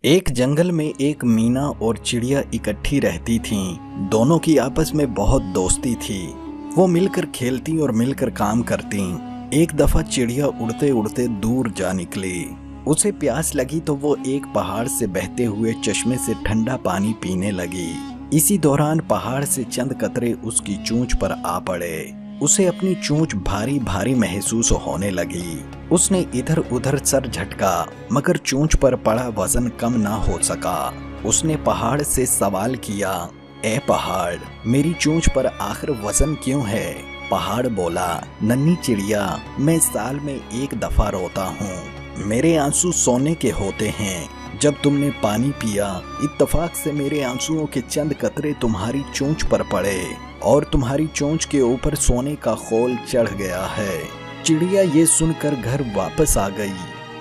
एक जंगल में एक मीना और चिड़िया इकट्ठी रहती थीं। दोनों की आपस में बहुत दोस्ती थी। वो मिलकर खेलती और मिलकर काम करती। एक दफा चिड़िया उड़ते उड़ते दूर जा निकली। उसे प्यास लगी तो वो एक पहाड़ से बहते हुए चश्मे से ठंडा पानी पीने लगी। इसी दौरान पहाड़ से चंद कतरे उसकी चोंच पर आ पड़े। उसे अपनी चोंच भारी भारी महसूस होने लगी। उसने इधर उधर सर झटका मगर चोंच पर पड़ा वजन कम ना हो सका। उसने पहाड़ से सवाल किया, ए पहाड़, मेरी चोंच पर आखिर वजन क्यों है? पहाड़ बोला, नन्ही चिड़िया, मैं साल में एक दफा रोता हूँ। मेरे आंसू सोने के होते हैं। जब तुमने पानी पिया, इत्तेफाक से मेरे आंसुओं के चंद कतरे तुम्हारी चोंच पर पड़े और तुम्हारी चोंच के ऊपर सोने का खोल चढ़ गया है। चिड़िया ये सुनकर घर वापस आ गई।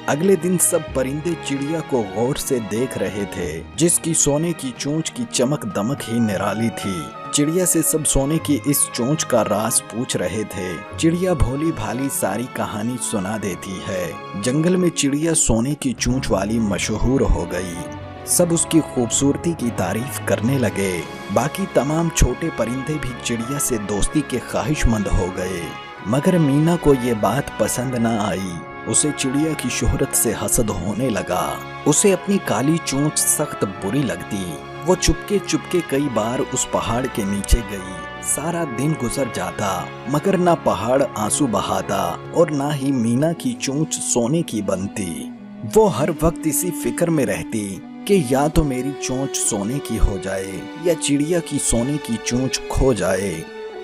अगले दिन सब परिंदे चिड़िया को गौर से देख रहे थे, जिसकी सोने की चोंच की चमक दमक ही निराली थी। चिड़िया से सब सोने की इस चोंच का राज पूछ रहे थे। चिड़िया भोली भाली सारी कहानी सुना देती है। जंगल में चिड़िया सोने की चोंच वाली मशहूर हो गई। सब उसकी खूबसूरती की तारीफ करने लगे। बाकी तमाम छोटे परिंदे भी चिड़िया से दोस्ती के ख्वाहिशमंद हो गए। मगर मीना को ये बात पसंद न आई। उसे चिड़िया की शोहरत से हसद होने लगा। उसे अपनी काली चोंच सख्त बुरी लगती। वो चुपके चुपके कई बार उस पहाड़ के नीचे गई। सारा दिन गुजर जाता मगर ना पहाड़ आंसू बहाता और ना ही मीना की चोंच सोने की बनती। वो हर वक्त इसी फिक्र में रहती कि या तो मेरी चोंच सोने की हो जाए या चिड़िया की सोने की चोंच खो जाए।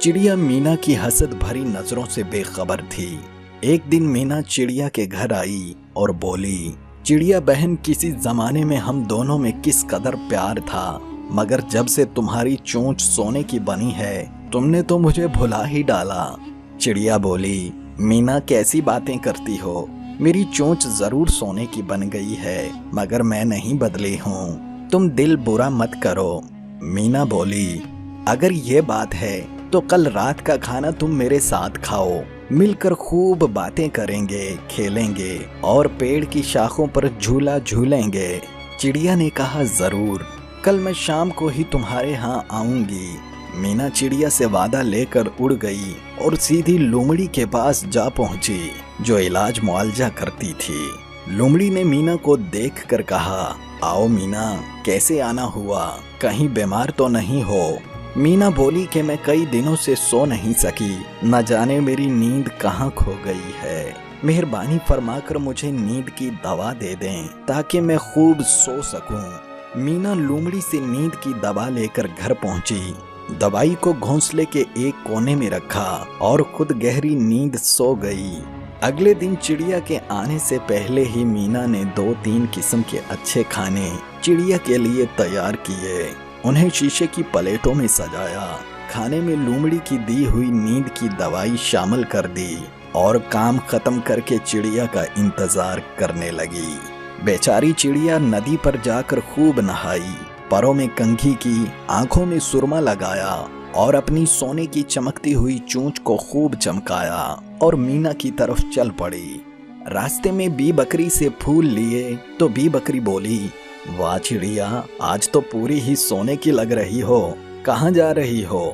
चिड़िया मीना की हसद भरी नजरों से बेखबर थी। एक दिन मीना चिड़िया के घर आई और बोली, चिड़िया बहन, किसी जमाने में हम दोनों में किस कदर प्यार था, मगर जब से तुम्हारी चोंच सोने की बनी है, तुमने तो मुझे भुला ही डाला। चिड़िया बोली, मीना, कैसी बातें करती हो? मेरी चोंच जरूर सोने की बन गई है, मगर मैं नहीं बदली हूँ। तुम दिल बुरा मत करो। मीना बोली, अगर ये बात है तो कल रात का खाना तुम मेरे साथ खाओ। मिलकर खूब बातें करेंगे, खेलेंगे और पेड़ की शाखों पर झूला झूलेंगे। चिड़िया ने कहा, जरूर, कल मैं शाम को ही तुम्हारे यहाँ आऊंगी। मीना चिड़िया से वादा लेकर उड़ गई और सीधी लोमड़ी के पास जा पहुंची, जो इलाज मुआवजा करती थी। लोमड़ी ने मीना को देखकर कहा, आओ मीना, कैसे आना हुआ? कहीं बीमार तो नहीं हो? मीना बोली कि मैं कई दिनों से सो नहीं सकी, न जाने मेरी नींद कहाँ खो गई है। मेहरबानी फरमाकर मुझे नींद की दवा दे दें ताकि मैं खूब सो सकूं। मीना लोमड़ी से नींद की दवा लेकर घर पहुंची। दवाई को घोंसले के एक कोने में रखा और खुद गहरी नींद सो गई। अगले दिन चिड़िया के आने से पहले ही मीना ने 2-3 किस्म के अच्छे खाने चिड़िया के लिए तैयार किए। उन्हें शीशे की प्लेटों में सजाया। खाने में लोमड़ी की दी हुई नींद की दवाई शामिल कर दी और काम खत्म करके चिड़िया का इंतजार करने लगी। बेचारी चिड़िया नदी पर जाकर खूब नहाई, पैरों में कंघी की, आंखों में सुरमा लगाया और अपनी सोने की चमकती हुई चोंच को खूब चमकाया और मीना की तरफ चल पड़ी। रास्ते में बी बकरी से फूल लिए तो बी बकरी बोली, वाह चिड़िया, आज तो पूरी ही सोने की लग रही हो। कहाँ जा रही हो?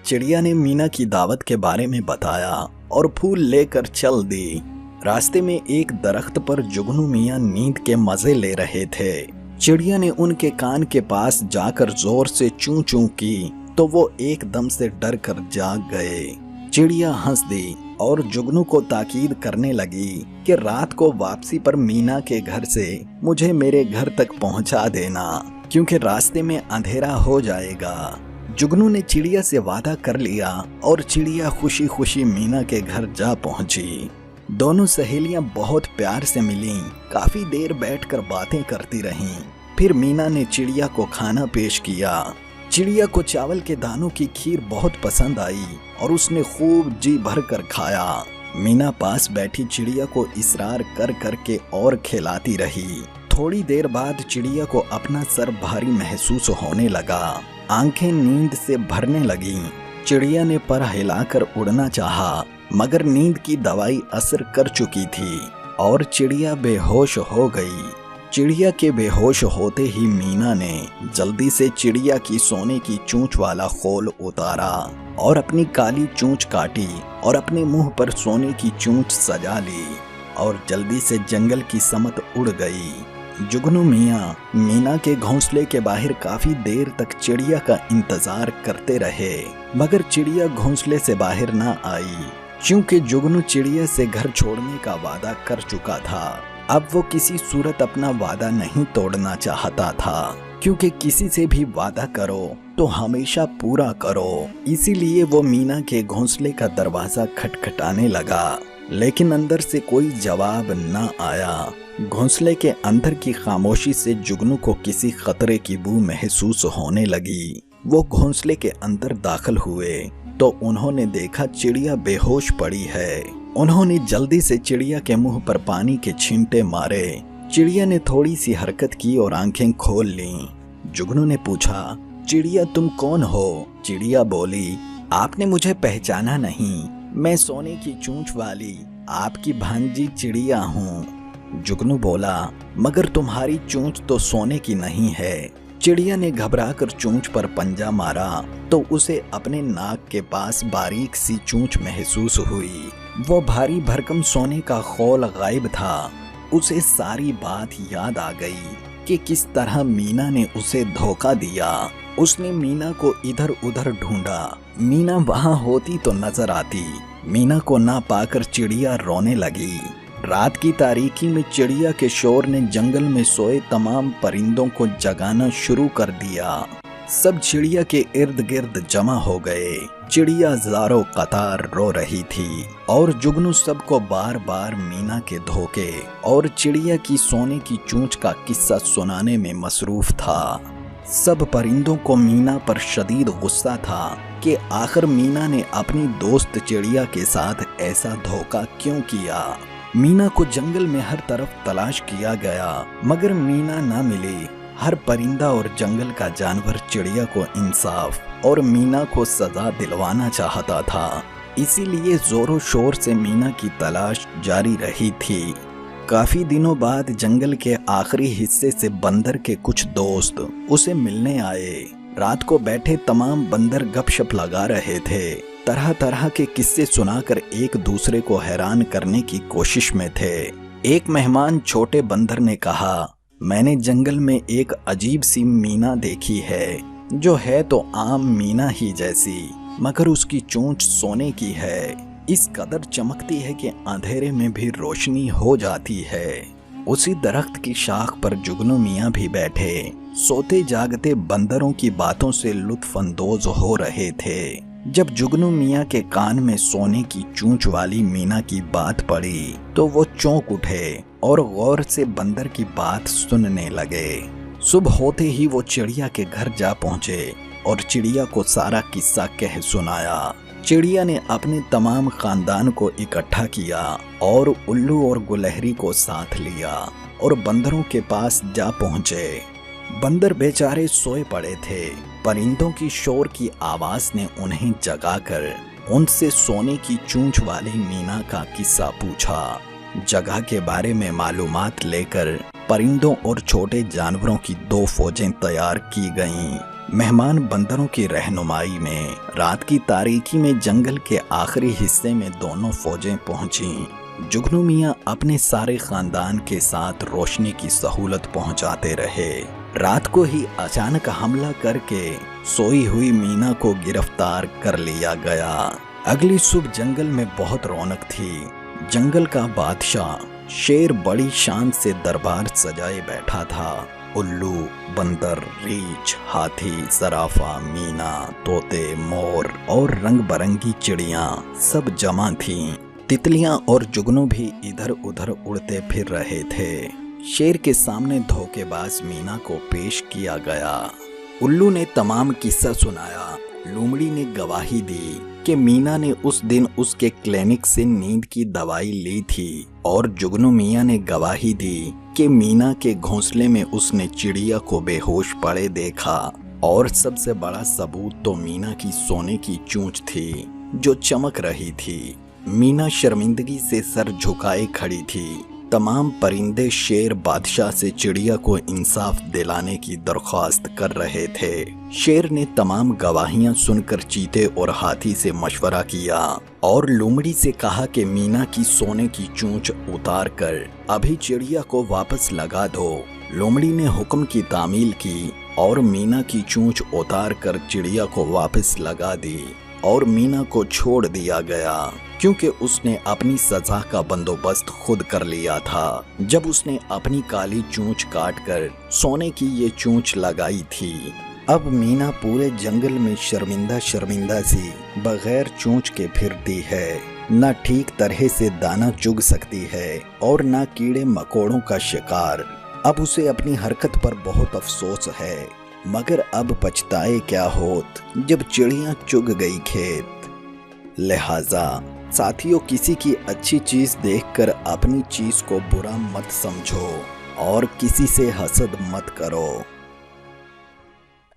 चिड़िया ने मीना की दावत के बारे में बताया और फूल लेकर चल दी। रास्ते में एक दरख्त पर जुगनू मियाँ नींद के मजे ले रहे थे। चिड़िया ने उनके कान के पास जाकर जोर से चूं चूं की तो वो एकदम से डर कर जाग गए। चिड़िया हंस दी और जुगनू को ताकीद करने लगी कि रात को वापसी पर मीना के घर से मुझे मेरे घर तक पहुंचा देना, क्योंकि रास्ते में अंधेरा हो जाएगा। जुगनू ने चिड़िया से वादा कर लिया और चिड़िया खुशी खुशी मीना के घर जा पहुंची। दोनों सहेलियां बहुत प्यार से मिलीं, काफी देर बैठकर बातें करती रहीं। फिर मीना ने चिड़िया को खाना पेश किया। चिड़िया को चावल के दानों की खीर बहुत पसंद आई और उसने खूब जी भर कर खाया। मीना पास बैठी चिड़िया को इसरार कर करके और खिलाती रही। थोड़ी देर बाद चिड़िया को अपना सर भारी महसूस होने लगा। आंखें नींद से भरने लगीं। चिड़िया ने पर हिलाकर उड़ना चाहा, मगर नींद की दवाई असर कर चुकी थी और चिड़िया बेहोश हो गई। चिड़िया के बेहोश होते ही मीना ने जल्दी से चिड़िया की सोने की चोंच वाला खोल उतारा और अपनी काली चोंच काटी और अपने मुंह पर सोने की चोंच सजा ली और जल्दी से जंगल की समत उड़ गई। जुगनू मियाँ मीना के घोंसले के बाहर काफी देर तक चिड़िया का इंतजार करते रहे, मगर चिड़िया घोंसले से बाहर ना आई, क्योंकि जुगनू चिड़िया से घर छोड़ने का वादा कर चुका था। अब वो किसी सूरत अपना वादा नहीं तोड़ना चाहता था, क्योंकि किसी से भी वादा करो तो हमेशा पूरा करो। इसीलिए वो मीना के घोंसले का दरवाजा खटखटाने लगा, लेकिन अंदर से कोई जवाब न आया। घोंसले के अंदर की खामोशी से जुगनू को किसी खतरे की बू महसूस होने लगी। वो घोंसले के अंदर दाखिल हुए तो उन्होंने देखा चिड़िया बेहोश पड़ी है। उन्होंने जल्दी से चिड़िया के मुंह पर पानी के छींटे मारे। चिड़िया ने थोड़ी सी हरकत की और आंखें खोल लीं। जुगनू ने पूछा, चिड़िया तुम कौन हो? चिड़िया बोली, आपने मुझे पहचाना नहीं, मैं सोने की चोंच वाली आपकी भांजी चिड़िया हूँ। जुगनू बोला, मगर तुम्हारी चोंच तो सोने की नहीं है। चिड़िया ने घबराकर चोंच पर पंजा मारा तो उसे अपने नाक के पास बारीक सी चोंच महसूस हुई। वो भारी भरकम सोने का खोल गायब था। उसे सारी बात याद आ गई कि किस तरह मीना ने उसे धोखा दिया। उसने मीना को इधर उधर ढूंढा, मीना वहां होती तो नजर आती। मीना को ना पाकर चिड़िया रोने लगी। रात की तारीकी में चिड़िया के शोर ने जंगल में सोए तमाम परिंदों को जगाना शुरू कर दिया। सब चिड़िया के इर्द गिर्द जमा हो गए। चिड़िया ज़ारो कतार रो रही थी और जुगनू सबको बार बार मीना के धोखे और चिड़िया की सोने की चोंच का किस्सा सुनाने में मसरूफ था। सब परिंदों को मीना पर शदीद गुस्सा था कि आखिर मीना ने अपनी दोस्त चिड़िया के साथ ऐसा धोखा क्यों किया। मीना को जंगल में हर तरफ तलाश किया गया, मगर मीना ना मिली। हर परिंदा और जंगल का जानवर चिड़िया को इंसाफ और मीना को सजा दिलवाना चाहता था। इसीलिए जोरों शोर से मीना की तलाश जारी रही थी। काफी दिनों बाद जंगल के आखिरी हिस्से से बंदर के कुछ दोस्त उसे मिलने आए। रात को बैठे तमाम बंदर गपशप लगा रहे थे, तरह तरह के किस्से सुनाकर एक दूसरे को हैरान करने की कोशिश में थे। एक मेहमान छोटे बंदर ने कहा, मैंने जंगल में एक अजीब सी मीना देखी है, जो है तो आम मीना ही जैसी, मगर उसकी चोंच सोने की है। इस कदर चमकती है कि अंधेरे में भी रोशनी हो जाती है। उसी दरख्त की शाख पर जुगनू मियाँ भी बैठे सोते जागते बंदरों की बातों से लुत्फ अंदोज हो रहे थे। जब जुगनू मियाँ के कान में सोने की चोंच वाली मीना की बात पड़ी तो वो चौंक उठे और गौर से बंदर की बात सुनने लगे। सुबह होते ही वो चिड़िया के घर जा पहुंचे और चिड़िया को सारा किस्सा कह सुनाया। चिड़िया ने अपने तमाम खानदान को इकट्ठा किया और उल्लू और गुलहरी को साथ लिया और बंदरों के पास जा पहुंचे। बंदर बेचारे सोए पड़े थे। परिंदों की शोर की आवाज ने उन्हें जगाकर उनसे सोने की चोंच वाली मीना का किस्सा पूछा। जगह के बारे में मालूमात लेकर परिंदों और छोटे जानवरों की 2 फौजें तैयार की गईं। मेहमान बंदरों की रहनुमाई में रात की तारीकी में जंगल के आखिरी हिस्से में दोनों फौजें पहुंची। जुगनू मियाँ अपने सारे खानदान के साथ रोशनी की सहूलत पहुंचाते रहे। रात को ही अचानक हमला करके सोई हुई मीना को गिरफ्तार कर लिया गया। अगली सुबह जंगल में बहुत रौनक थी। जंगल का बादशाह शेर बड़ी शान से दरबार सजाए बैठा था। उल्लू, बंदर, रीछ, हाथी, सराफा, मीना, तोते, मोर और रंग बरंगी चिड़ियाँ सब जमा थीं। तितलियां और जुगनू भी इधर उधर उड़ते फिर रहे थे। शेर के सामने धोखेबाज मीना को पेश किया गया। उल्लू ने तमाम किस्सा सुनाया। लोमड़ी ने गवाही दी कि मीना ने उस दिन उसके क्लिनिक से नींद की दवाई ली थी और जुगनू मियाँ ने गवाही दी कि मीना के घोंसले में उसने चिड़िया को बेहोश पड़े देखा। और सबसे बड़ा सबूत तो मीना की सोने की चोंच थी जो चमक रही थी। मीना शर्मिंदगी से सर झुकाए खड़ी थी। तमाम परिंदे शेर बादशाह से चिड़िया को इंसाफ दिलाने की दरख्वास्त कर रहे थे। शेर ने तमाम गवाहियां सुनकर चीते और हाथी से मशवरा किया और लोमड़ी से कहा कि मीना की सोने की चोंच उतार कर अभी चिड़िया को वापस लगा दो। लोमड़ी ने हुक्म की तामील की और मीना की चोंच उतार कर चिड़िया को वापस लगा दी और मीना को छोड़ दिया गया क्योंकि उसने अपनी सजा का बंदोबस्त खुद कर लिया था जब उसने अपनी काली चोंच काट कर सोने की ये चोंच लगाई थी। अब मीना पूरे जंगल में शर्मिंदा शर्मिंदा सी बगैर चोंच के फिरती है, न ठीक तरह से दाना चुग सकती है और न कीड़े मकोड़ों का शिकार। अब उसे अपनी हरकत पर बहुत अफसोस है, मगर अब पछताए क्या होत जब चिड़िया चुग गई खेत। लिहाजा साथियों, किसी की अच्छी चीज देखकर अपनी चीज को बुरा मत समझो और किसी से हसद मत करो।